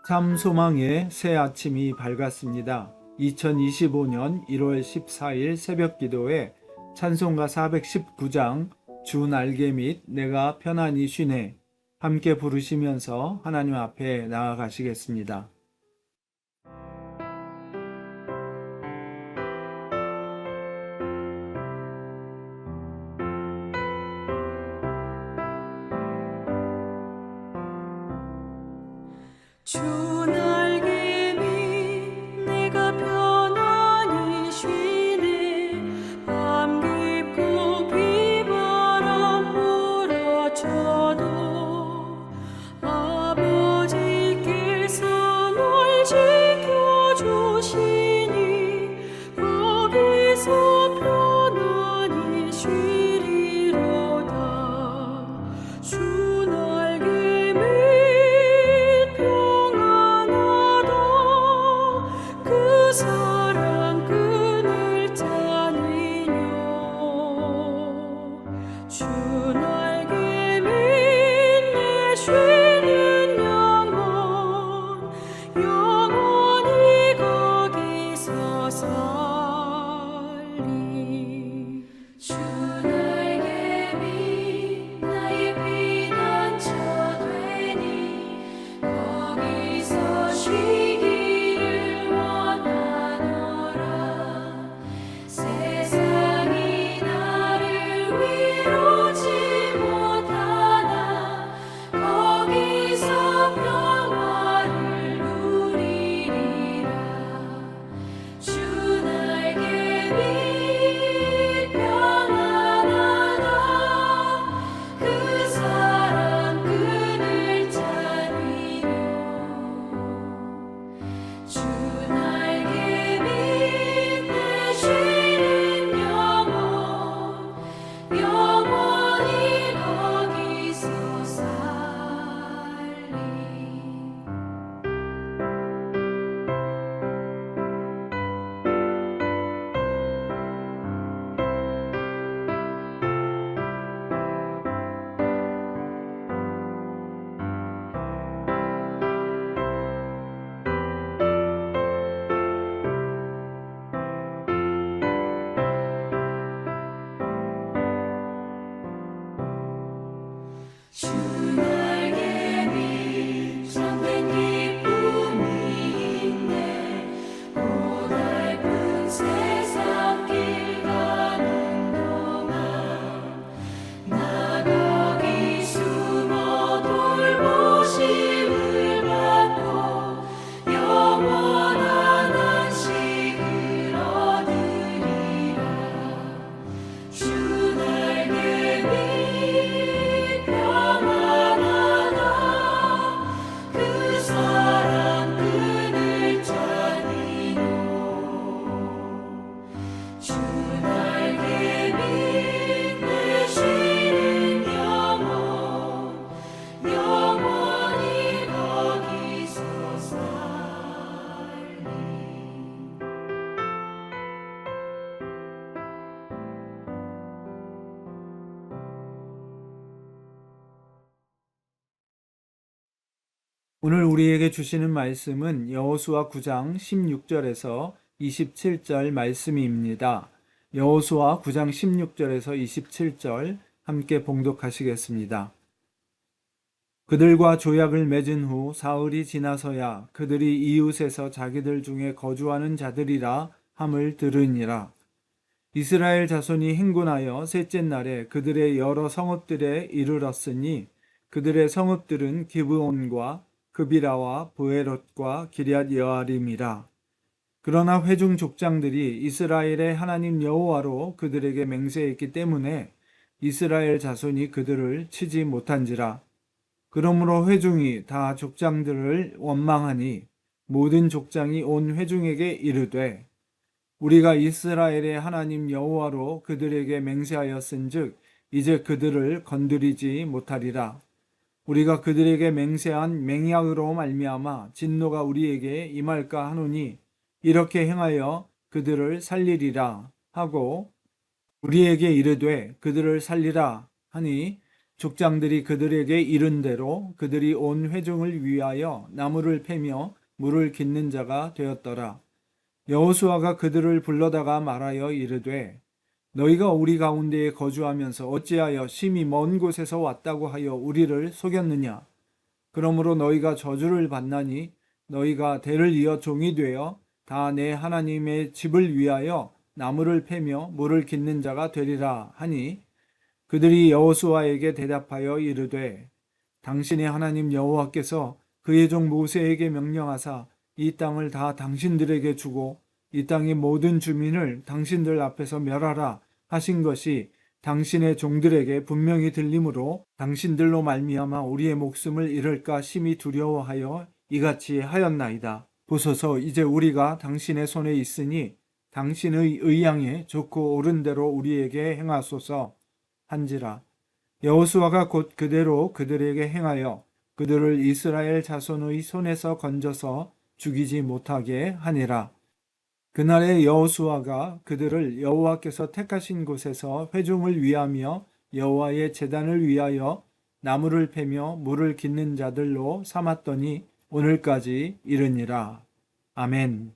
참 소망의 새 아침이 밝았습니다. 2025년 1월 14일 새벽 기도에 찬송가 419장 주 날개 및 내가 편안히 쉬네 함께 부르시면서 하나님 앞에 나아가시겠습니다. 주 날개 밑 내가 편안히 쉬네. 밤 깊고 비바람 불어쳐도 아버지께서 널 지켜주시니 거기서 편안히 쉬리로다. 주 날개 밑 그 사랑 끈을 짜니뇨. 주 날개 밑에 쉬는 영원히 거기서 살리. 주 날개 밑 나의 피난처 되니 거기서 쉬기를 원하노라. 세상이 나를 위로치 못하나 거기서 평화를 누리리라. 주 날개 밑 평안하다. 그 사랑 끈을 짜니요. 주 날개 밑에 쉬는 영원히 거기서 살리. 주 날개 밑 참된 기쁨이 있네. 고달픈 세상 길 가는 동안 나 거기 숨어 돌보심을 받고 영원한 안식을 얻으리라. 주 날개 밑 평안하다. 그 사랑 끈을 짜니요. 주 날개 밑에 쉬는 영원히 거기서 살리. 오늘 우리에게 주시는 말씀은 여호수아 9장 16절에서 27절 말씀입니다. 여호수아 9장 16절에서 27절 함께 봉독하시겠습니다. 그들과 조약을 맺은 후 사흘이 지나서야 그들이 이웃에서 자기들 중에 거주하는 자들이라 함을 들으니라. 이스라엘 자손이 행군하여 셋째 날에 그들의 여러 성읍들에 이르렀으니 그들의 성읍들은 기브온과 그비라와 브에롯과 기럇 여아림이라. 그러나 회중 족장들이 이스라엘의 하나님 여호와로 그들에게 맹세했기 때문에 이스라엘 자손이 그들을 치지 못한지라. 그러므로 회중이 다 족장들을 원망하니 모든 족장이 온 회중에게 이르되 우리가 이스라엘의 하나님 여호와로 그들에게 맹세하였은즉 이제 그들을 건드리지 못하리라. 우리가 그들에게 맹세한 맹약으로 말미암아 진노가 우리에게 임할까 하노니 이렇게 행하여 그들을 살리리라 하고 우리에게 이르되 그들을 살리라 하니 족장들이 그들에게 이른 대로 그들이 온 회중을 위하여 나무를 패며 물을 깃는 자가 되었더라. 여호수아가 그들을 불러다가 말하여 이르되 너희가 우리 가운데에 거주하면서 어찌하여 심히 먼 곳에서 왔다고 하여 우리를 속였느냐? 그러므로 너희가 저주를 받나니 너희가 대를 이어 종이 되어 다 내 하나님의 집을 위하여 나무를 패며 물을 깃는 자가 되리라 하니 그들이 여호수아에게 대답하여 이르되 당신의 하나님 여호와께서 그의 종 모세에게 명령하사 이 땅을 다 당신들에게 주고 이 땅의 모든 주민을 당신들 앞에서 멸하라 하신 것이 당신의 종들에게 분명히 들림으로 당신들로 말미암아 우리의 목숨을 잃을까 심히 두려워하여 이같이 하였나이다. 보소서 이제 우리가 당신의 손에 있으니 당신의 의향에 좋고 옳은 대로 우리에게 행하소서 한지라. 여호수아가 곧 그대로 그들에게 행하여 그들을 이스라엘 자손의 손에서 건져서 죽이지 못하게 하니라. 그날에 여호수아가 그들을 여호와께서 택하신 곳에서 회중을 위하며 여호와의 제단을 위하여 나무를 패며 물을 깃는 자들로 삼았더니 오늘까지 이르니라. 아멘.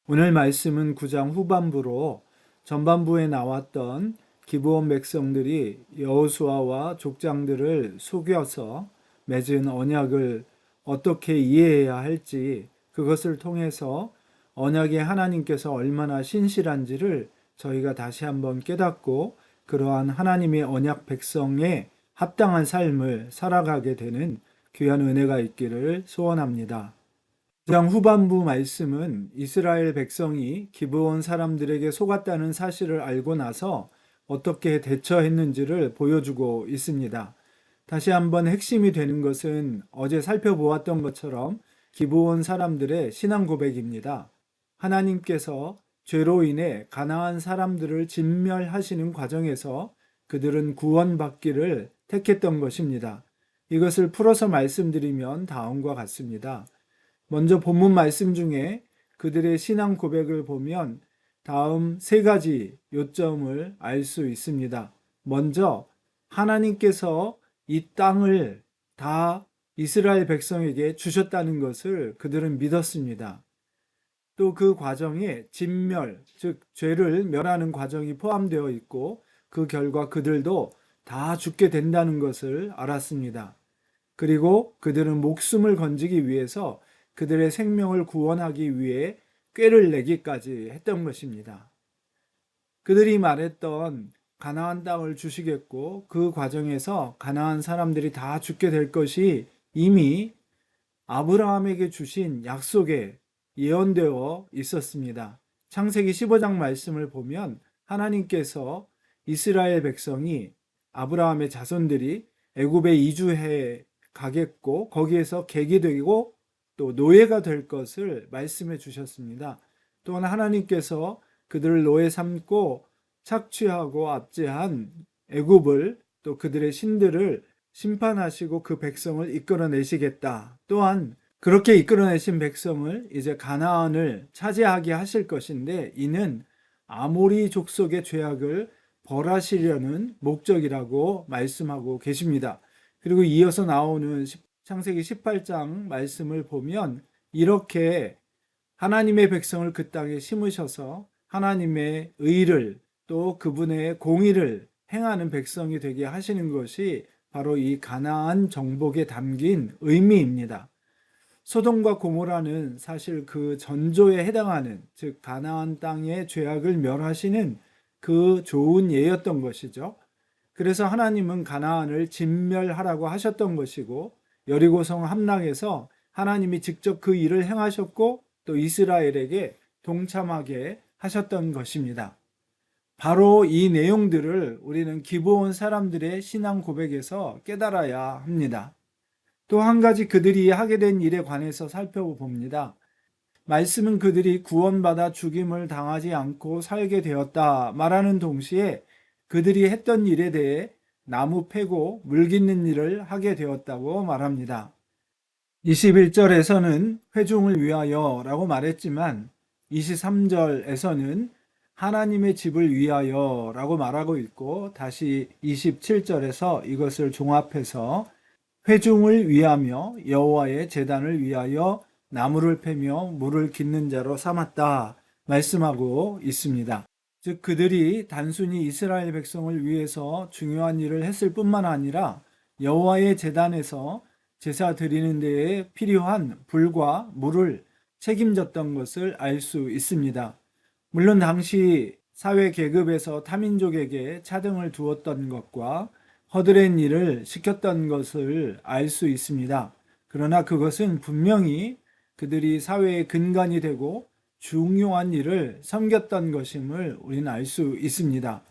오늘 말씀은 9장 후반부로 전반부에 나왔던 기브온 백성들이 여호수아와 족장들을 속여서 맺은 언약을 어떻게 이해해야 할지 그것을 통해서 언약의 하나님께서 얼마나 신실한지를 저희가 다시 한번 깨닫고 그러한 하나님의 언약 백성에 합당한 삶을 살아가게 되는 귀한 은혜가 있기를 소원합니다. 9장 후반부 말씀은 이스라엘 백성이 기브온 사람들에게 속았다는 사실을 알고 나서 어떻게 대처했는지를 보여주고 있습니다. 다시 한번 핵심이 되는 것은 어제 살펴보았던 것처럼 기브온 사람들의 신앙 고백입니다. 하나님께서 죄로 인해 가나안 사람들을 진멸하시는 과정에서 그들은 구원받기를 택했던 것입니다. 이것을 풀어서 말씀드리면 다음과 같습니다. 먼저 본문 말씀 중에 그들의 신앙 고백을 보면 다음 세 가지 요점을 알 수 있습니다. 먼저 하나님께서 이 땅을 다 이스라엘 백성에게 주셨다는 것을 그들은 믿었습니다. 또 그 과정에 진멸, 즉 죄를 멸하는 과정이 포함되어 있고 그 결과 그들도 다 죽게 된다는 것을 알았습니다. 그리고 그들은 목숨을 건지기 위해서 그들의 생명을 구원하기 위해 꾀를 내기까지 했던 것입니다. 그들이 말했던 가나안 땅을 주시겠고 그 과정에서 가나안 사람들이 다 죽게 될 것이 이미 아브라함에게 주신 약속에 예언되어 있었습니다. 창세기 15장 말씀을 보면 하나님께서 이스라엘 백성이 아브라함의 자손들이 애굽에 이주해 가겠고 거기에서 객이 되고 또 노예가 될 것을 말씀해 주셨습니다. 또한 하나님께서 그들을 노예 삼고 착취하고 압제한 애굽을 또 그들의 신들을 심판하시고 그 백성을 이끌어내시겠다. 또한 그렇게 이끌어내신 백성을 이제 가나안을 차지하게 하실 것인데 이는 아모리 족속의 죄악을 벌하시려는 목적이라고 말씀하고 계십니다. 그리고 이어서 나오는 창세기 18장 말씀을 보면 이렇게 하나님의 백성을 그 땅에 심으셔서 하나님의 의를 또 그분의 공의를 행하는 백성이 되게 하시는 것이 바로 이 가나안 정복에 담긴 의미입니다. 소돔과 고모라는 사실 그 전조에 해당하는 즉 가나안 땅의 죄악을 멸하시는 그 좋은 예였던 것이죠. 그래서 하나님은 가나안을 진멸하라고 하셨던 것이고 여리고성 함락에서 하나님이 직접 그 일을 행하셨고 또 이스라엘에게 동참하게 하셨던 것입니다. 바로 이 내용들을 우리는 기브온 사람들의 신앙 고백에서 깨달아야 합니다. 또 한 가지 그들이 하게 된 일에 관해서 살펴봅니다. 말씀은 그들이 구원받아 죽임을 당하지 않고 살게 되었다 말하는 동시에 그들이 했던 일에 대해 나무 패고 물 깃는 일을 하게 되었다고 말합니다. 21절에서는 회중을 위하여 라고 말했지만 23절에서는 하나님의 집을 위하여 라고 말하고 있고, 다시 27절에서 이것을 종합해서 회중을 위하며 여호와의 제단을 위하여 나무를 패며 물을 깃는 자로 삼았다 말씀하고 있습니다. 즉 그들이 단순히 이스라엘 백성을 위해서 중요한 일을 했을 뿐만 아니라 여호와의 제단에서 제사 드리는 데에 필요한 불과 물을 책임졌던 것을 알 수 있습니다. 물론 당시 사회 계급에서 타민족에게 차등을 두었던 것과 허드렛 일을 시켰던 것을 알 수 있습니다. 그러나 그것은 분명히 그들이 사회의 근간이 되고 중요한 일을 섬겼던 것임을 우리는 알 수 있습니다.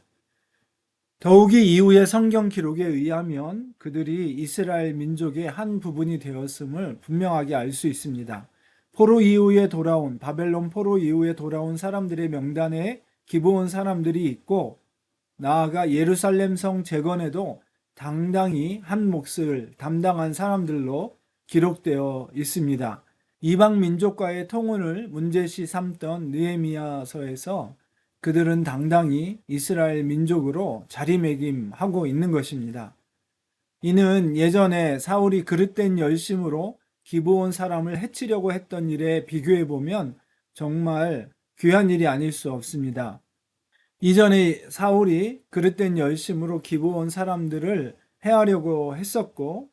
더욱이 이후의 성경 기록에 의하면 그들이 이스라엘 민족의 한 부분이 되었음을 분명하게 알 수 있습니다. 바벨론 포로 이후에 돌아온 사람들의 명단에 기브온 사람들이 있고, 나아가 예루살렘 성 재건에도 당당히 한 몫을 담당한 사람들로 기록되어 있습니다. 이방 민족과의 통혼을 문제시 삼던 느헤미야서에서 그들은 당당히 이스라엘 민족으로 자리매김하고 있는 것입니다. 이는 예전에 사울이 그릇된 열심으로 기브온 사람을 해치려고 했던 일에 비교해 보면 정말 귀한 일이 아닐 수 없습니다. 이전에 사울이 그릇된 열심으로 기브온 사람들을 해하려고 했었고,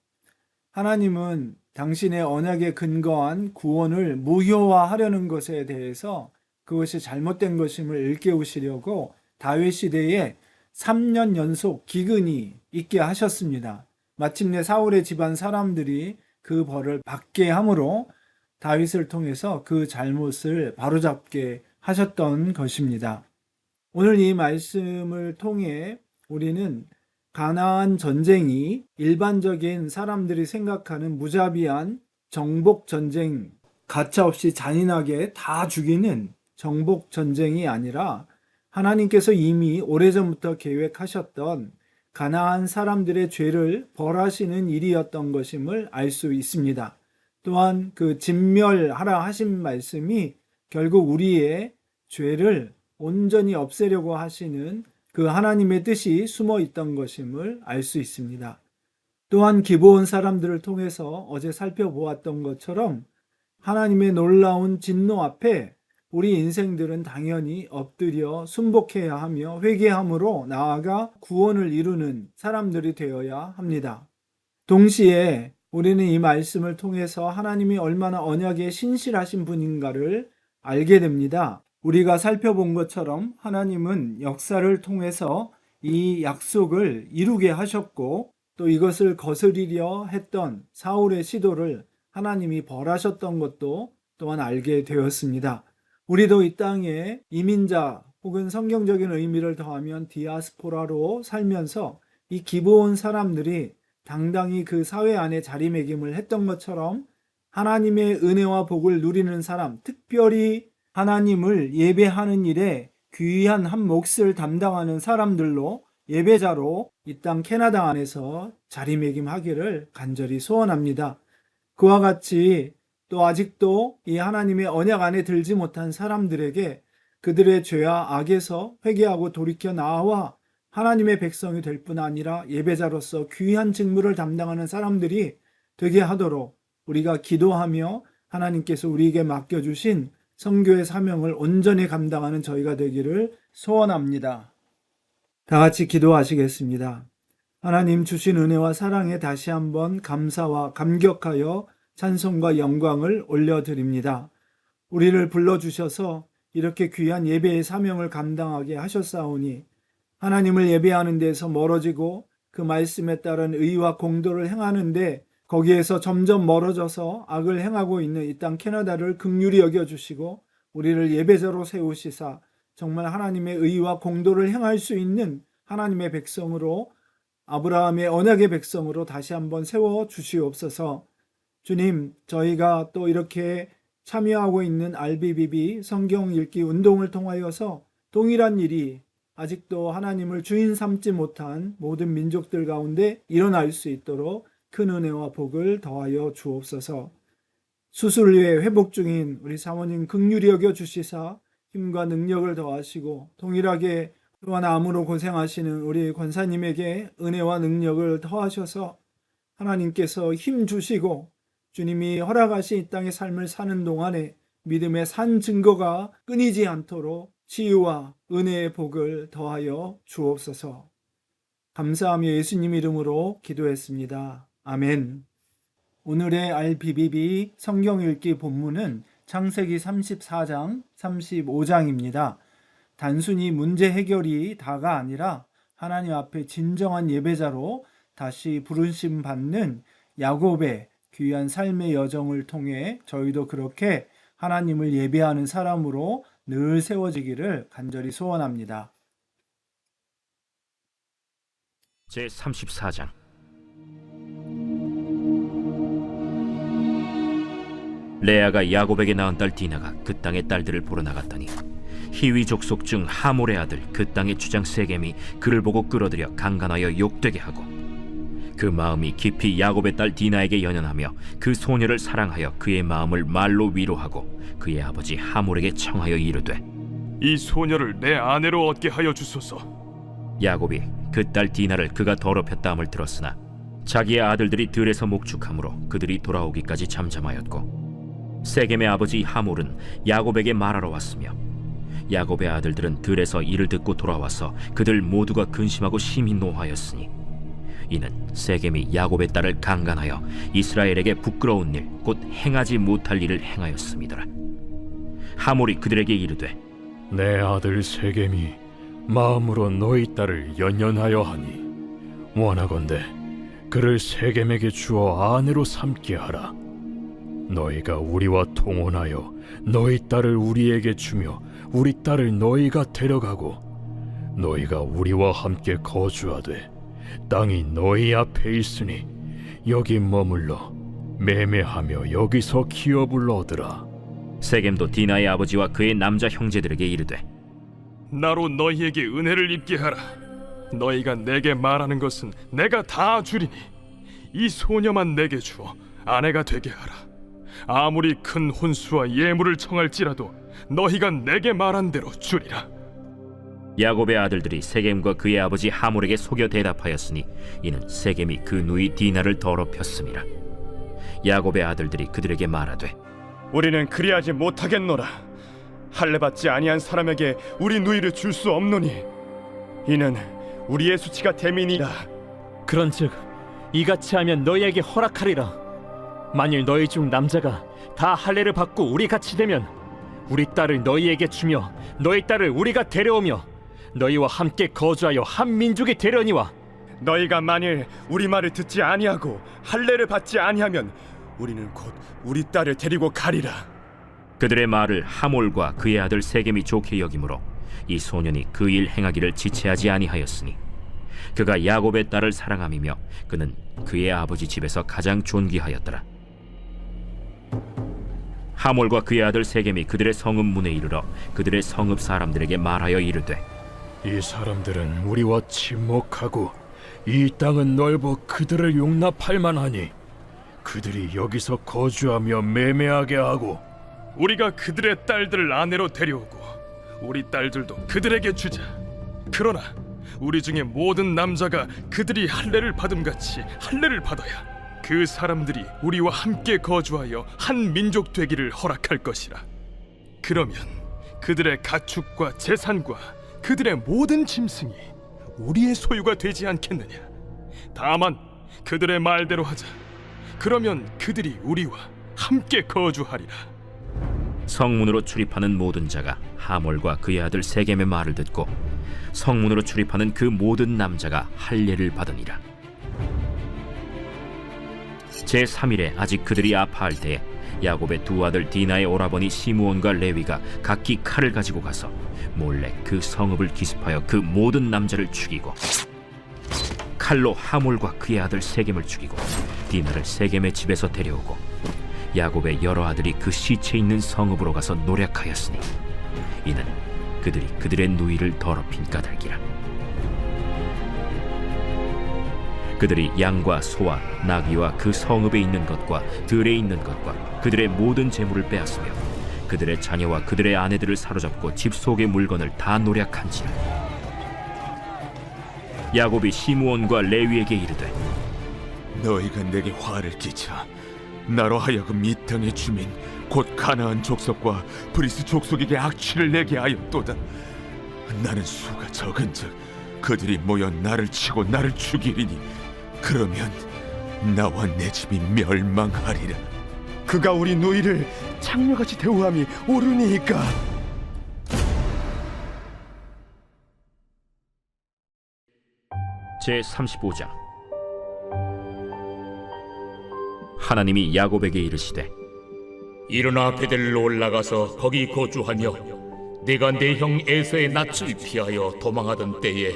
하나님은 당신의 언약에 근거한 구원을 무효화하려는 것에 대해서 그것이 잘못된 것임을 일깨우시려고 다윗 시대에 3년 연속 기근이 있게 하셨습니다. 마침내 사울의 집안 사람들이 그 벌을 받게 함으로 다윗을 통해서 그 잘못을 바로잡게 하셨던 것입니다. 오늘 이 말씀을 통해 우리는 가나안 전쟁이 일반적인 사람들이 생각하는 무자비한 정복 전쟁, 가차없이 잔인하게 다 죽이는 정복 전쟁이 아니라 하나님께서 이미 오래전부터 계획하셨던 가나안 사람들의 죄를 벌하시는 일이었던 것임을 알 수 있습니다. 또한 그 진멸하라 하신 말씀이 결국 우리의 죄를 온전히 없애려고 하시는 그 하나님의 뜻이 숨어 있던 것임을 알 수 있습니다. 또한 기브온 사람들을 통해서 어제 살펴보았던 것처럼 하나님의 놀라운 진노 앞에 우리 인생들은 당연히 엎드려 순복해야 하며 회개함으로 나아가 구원을 이루는 사람들이 되어야 합니다. 동시에 우리는 이 말씀을 통해서 하나님이 얼마나 언약에 신실하신 분인가를 알게 됩니다. 우리가 살펴본 것처럼 하나님은 역사를 통해서 이 약속을 이루게 하셨고, 또 이것을 거스리려 했던 사울의 시도를 하나님이 벌하셨던 것도 또한 알게 되었습니다. 우리도 이 땅에 이민자 혹은 성경적인 의미를 더하면 디아스포라로 살면서 이 기브온 사람들이 당당히 그 사회 안에 자리매김을 했던 것처럼 하나님의 은혜와 복을 누리는 사람, 특별히 하나님을 예배하는 일에 귀한 한 몫을 담당하는 사람들로 예배자로 이 땅 캐나다 안에서 자리매김하기를 간절히 소원합니다. 그와 같이 또 아직도 이 하나님의 언약 안에 들지 못한 사람들에게 그들의 죄와 악에서 회개하고 돌이켜 나와 하나님의 백성이 될 뿐 아니라 예배자로서 귀한 직무를 담당하는 사람들이 되게 하도록 우리가 기도하며 하나님께서 우리에게 맡겨주신 선교의 사명을 온전히 감당하는 저희가 되기를 소원합니다. 다 같이 기도하시겠습니다. 하나님 주신 은혜와 사랑에 다시 한번 감사와 감격하여 찬송과 영광을 올려드립니다. 우리를 불러주셔서 이렇게 귀한 예배의 사명을 감당하게 하셨사오니 하나님을 예배하는 데서 멀어지고 그 말씀에 따른 의와 공도를 행하는데 거기에서 점점 멀어져서 악을 행하고 있는 이 땅 캐나다를 긍휼히 여겨주시고 우리를 예배자로 세우시사 정말 하나님의 의와 공도를 행할 수 있는 하나님의 백성으로, 아브라함의 언약의 백성으로 다시 한번 세워주시옵소서. 주님, 저희가 또 이렇게 참여하고 있는 RBBB 성경 읽기 운동을 통하여서 동일한 일이 아직도 하나님을 주인 삼지 못한 모든 민족들 가운데 일어날 수 있도록 큰 은혜와 복을 더하여 주옵소서. 수술 후에 회복 중인 우리 사모님 긍휼히 여겨 주시사 힘과 능력을 더하시고 동일하게 또한 암으로 고생하시는 우리 권사님에게 은혜와 능력을 더하셔서 하나님께서 힘 주시고 주님이 허락하신 이 땅의 삶을 사는 동안에 믿음의 산 증거가 끊이지 않도록 치유와 은혜의 복을 더하여 주옵소서. 감사하며 예수님 이름으로 기도했습니다. 아멘. 오늘의 RBBB 성경 읽기 본문은 창세기 34장, 35장입니다. 단순히 문제 해결이 다가 아니라 하나님 앞에 진정한 예배자로 다시 부르심 받는 야곱의 귀한 삶의 여정을 통해 저희도 그렇게 하나님을 예배하는 사람으로 늘 세워지기를 간절히 소원합니다. 제34장. 레아가 야곱에게 낳은 딸 디나가 그 땅의 딸들을 보러 나갔더니 히위 족속 중 하몰의 아들 그 땅의 주장 세겜이 그를 보고 끌어들여 강간하여 욕되게 하고 그 마음이 깊이 야곱의 딸 디나에게 연연하며 그 소녀를 사랑하여 그의 마음을 말로 위로하고 그의 아버지 하몰에게 청하여 이르되 이 소녀를 내 아내로 얻게 하여 주소서. 야곱이 그 딸 디나를 그가 더럽혔다 함을 들었으나 자기의 아들들이 들에서 목축함으로 그들이 돌아오기까지 잠잠하였고 세겜의 아버지 하몰은 야곱에게 말하러 왔으며 야곱의 아들들은 들에서 이를 듣고 돌아와서 그들 모두가 근심하고 심히 노하였으니 이는 세겜이 야곱의 딸을 강간하여 이스라엘에게 부끄러운 일 곧 행하지 못할 일을 행하였음이더라. 하몰이 그들에게 이르되 내 아들 세겜이 마음으로 너희 딸을 연연하여 하니 원하건대 그를 세겜에게 주어 아내로 삼게 하라. 너희가 우리와 통혼하여 너희 딸을 우리에게 주며 우리 딸을 너희가 데려가고 너희가 우리와 함께 거주하되 땅이 너희 앞에 있으니 여기 머물러 매매하며 여기서 기업을 얻으라. 세겜도 디나의 아버지와 그의 남자 형제들에게 이르되 나로 너희에게 은혜를 입게 하라. 너희가 내게 말하는 것은 내가 다 주리니 이 소녀만 내게 주어 아내가 되게 하라. 아무리 큰 혼수와 예물을 청할지라도 너희가 내게 말한 대로 주리라. 야곱의 아들들이 세겜과 그의 아버지 하몰에게 속여 대답하였으니 이는 세겜이 그 누이 디나를 더럽혔음이라. 야곱의 아들들이 그들에게 말하되 우리는 그리하지 못하겠노라. 할례 받지 아니한 사람에게 우리 누이를 줄 수 없노니 이는 우리의 수치가 됨이니라. 그런즉 이같이 하면 너희에게 허락하리라. 만일 너희 중 남자가 다 할례를 받고 우리 같이 되면 우리 딸을 너희에게 주며 너희 딸을 우리가 데려오며 너희와 함께 거주하여 한 민족이 되려니와 너희가 만일 우리 말을 듣지 아니하고 할례를 받지 아니하면 우리는 곧 우리 딸을 데리고 가리라. 그들의 말을 하몰과 그의 아들 세겜이 좋게 여기므로 이 소년이 그 일 행하기를 지체하지 아니하였으니 그가 야곱의 딸을 사랑함이며 그는 그의 아버지 집에서 가장 존귀하였더라. 하몰과 그의 아들 세겜이 그들의 성읍 문에 이르러 그들의 성읍 사람들에게 말하여 이르되 이 사람들은 우리와 친목하고 이 땅은 넓어 그들을 용납할 만하니 그들이 여기서 거주하며 매매하게 하고 우리가 그들의 딸들을 아내로 데려오고 우리 딸들도 그들에게 주자. 그러나 우리 중에 모든 남자가 그들이 할례를 받음같이 할례를 받아야 그 사람들이 우리와 함께 거주하여 한 민족 되기를 허락할 것이라. 그러면 그들의 가축과 재산과 그들의 모든 짐승이 우리의 소유가 되지 않겠느냐. 다만 그들의 말대로 하자. 그러면 그들이 우리와 함께 거주하리라. 성문으로 출입하는 모든 자가 하몰과 그의 아들 세겜의 말을 듣고 성문으로 출입하는 그 모든 남자가 할례를 받으니라. 제3일에 아직 그들이 아파할 때에 야곱의 두 아들 디나의 오라버니 시므온과 레위가 각기 칼을 가지고 가서 몰래 그 성읍을 기습하여 그 모든 남자를 죽이고 칼로 하몰과 그의 아들 세겜을 죽이고 디나를 세겜의 집에서 데려오고 야곱의 여러 아들이 그 시체 있는 성읍으로 가서 노략하였으니 이는 그들이 그들의 누이를 더럽힌 까닭이라. 그들이 양과 소와 나귀와 그 성읍에 있는 것과 들에 있는 것과 그들의 모든 재물을 빼앗으며 그들의 자녀와 그들의 아내들을 사로잡고 집 속의 물건을 다 노략한지라. 야곱이 시므온과 레위에게 이르되 너희가 내게 화를 끼쳐 나로 하여금 이 땅의 주민 곧 가나안 족속과 브리스 족속에게 악취를 내게 하였도다. 나는 수가 적은즉 그들이 모여 나를 치고 나를 죽이리니 그러면 나와 내 집이 멸망하리라. 그가 우리 누이를 창녀같이 대우함이 옳으니이까. 제35장. 하나님이 야곱에게 이르시되 일어나 베델로 올라가서 거기 거주하며 네가 내 형 에서의 낯을 피하여 도망하던 때에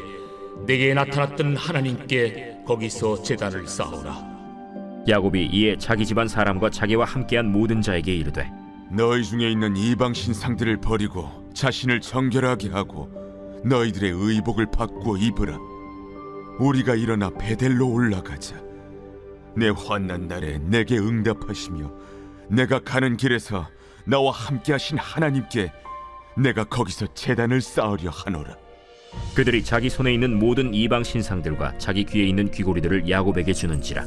내게 나타났던 하나님께 거기서 제단을 쌓으라. 야곱이 이에 자기 집안 사람과 자기와 함께한 모든 자에게 이르되 너희 중에 있는 이방 신상들을 버리고 자신을 정결하게 하고 너희들의 의복을 바꾸어 입으라. 우리가 일어나 베델로 올라가자. 내 환난 날에 내게 응답하시며 내가 가는 길에서 나와 함께하신 하나님께 내가 거기서 제단을 쌓으려 하노라. 그들이 자기 손에 있는 모든 이방 신상들과 자기 귀에 있는 귀고리들을 야곱에게 주는지라.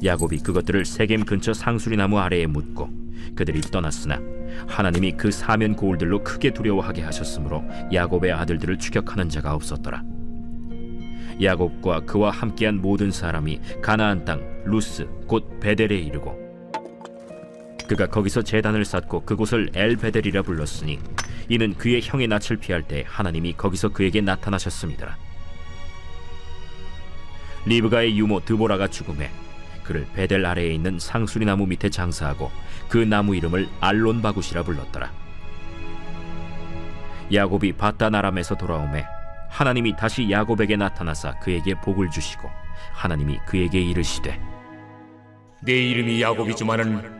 야곱이 그것들을 세겜 근처 상수리 나무 아래에 묻고 그들이 떠났으나 하나님이 그 사면 고울들로 크게 두려워하게 하셨으므로 야곱의 아들들을 추격하는 자가 없었더라. 야곱과 그와 함께한 모든 사람이 가나안 땅 루스 곧 베델에 이르고 그가 거기서 제단을 쌓고 그곳을 엘베델이라 불렀으니 이는 그의 형의 낯을 피할 때 하나님이 거기서 그에게 나타나셨습니다. 리브가의 유모 드보라가 죽음에 그를 베델 아래에 있는 상수리 나무 밑에 장사하고 그 나무 이름을 알론바굿이라 불렀더라. 야곱이 바단 아람에서 돌아오매 하나님이 다시 야곱에게 나타나사 그에게 복을 주시고 하나님이 그에게 이르시되 내 이름이 야곱이지만은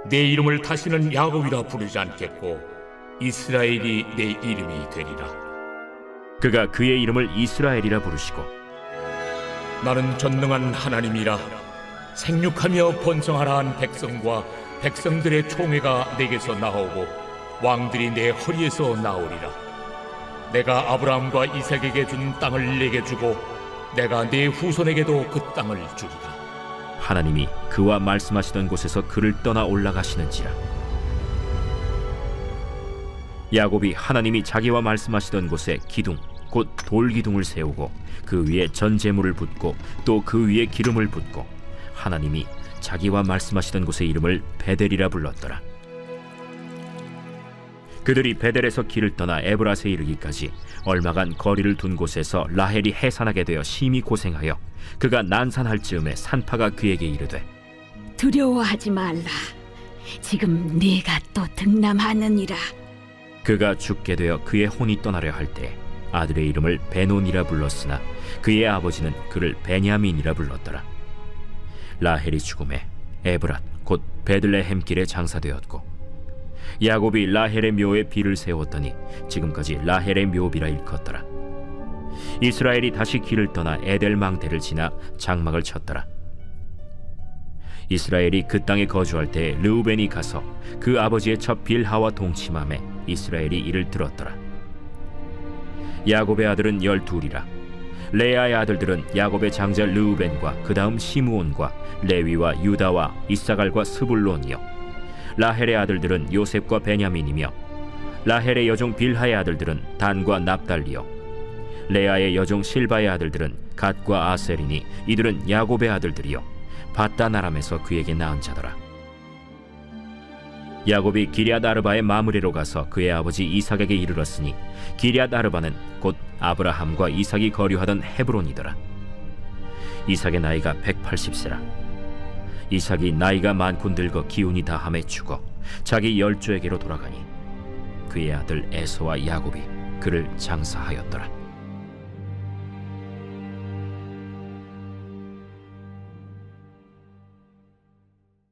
내 이름을 다시는 야곱이라 부르지 않겠고 이스라엘이 내 이름이 되리라. 그가 그의 이름을 이스라엘이라 부르시고 나는 전능한 하나님이라. 생육하며 번성하라 한 백성과 백성들의 총회가 내게서 나오고 왕들이 내 허리에서 나오리라. 내가 아브라함과 이삭에게 준 땅을 내게 주고 내가 내 후손에게도 그 땅을 주리라. 하나님이 그와 말씀하시던 곳에서 그를 떠나 올라가시는지라. 야곱이 하나님이 자기와 말씀하시던 곳에 기둥 곧 돌기둥을 세우고 그 위에 전제물을 붓고 또 그 위에 기름을 붓고 하나님이 자기와 말씀하시던 곳의 이름을 베델이라 불렀더라. 그들이 베델에서 길을 떠나 에브라스에 이르기까지 얼마간 거리를 둔 곳에서 라헬이 해산하게 되어 심히 고생하여 그가 난산할 즈음에 산파가 그에게 이르되 두려워하지 말라. 지금 네가 또 등남하느니라. 그가 죽게 되어 그의 혼이 떠나려 할 때 아들의 이름을 베논이라 불렀으나 그의 아버지는 그를 베냐민이라 불렀더라. 라헬이 죽음에 에브랏 곧 베들레헴 길에 장사되었고 야곱이 라헬의 묘에 비를 세웠더니 지금까지 라헬의 묘비라 일컫더라. 이스라엘이 다시 길을 떠나 에델망대를 지나 장막을 쳤더라. 이스라엘이 그 땅에 거주할 때 르우벤이 가서 그 아버지의 첩 빌하와 동침함에 이스라엘이 이를 들었더라. 야곱의 아들은 12이라. 레아의 아들들은 야곱의 장자 르우벤과 그 다음 시므온과 레위와 유다와 이사갈과 스불론이요 라헬의 아들들은 요셉과 베냐민이며 라헬의 여종 빌하의 아들들은 단과 납달리요 레아의 여종 실바의 아들들은 갓과 아셀이니 이들은 야곱의 아들들이요 바단 아람에서 그에게 낳은 자더라. 야곱이 기럇 아르바의 마므레로 가서 그의 아버지 이삭에게 이르렀으니 기럇 아르바는 곧 아브라함과 이삭이 거류하던 헤브론이더라. 이삭의 나이가 180세라. 이삭이 나이가 많고 늙어 기운이 다함에 죽어 자기 열조에게로 돌아가니 그의 아들 에서와 야곱이 그를 장사하였더라.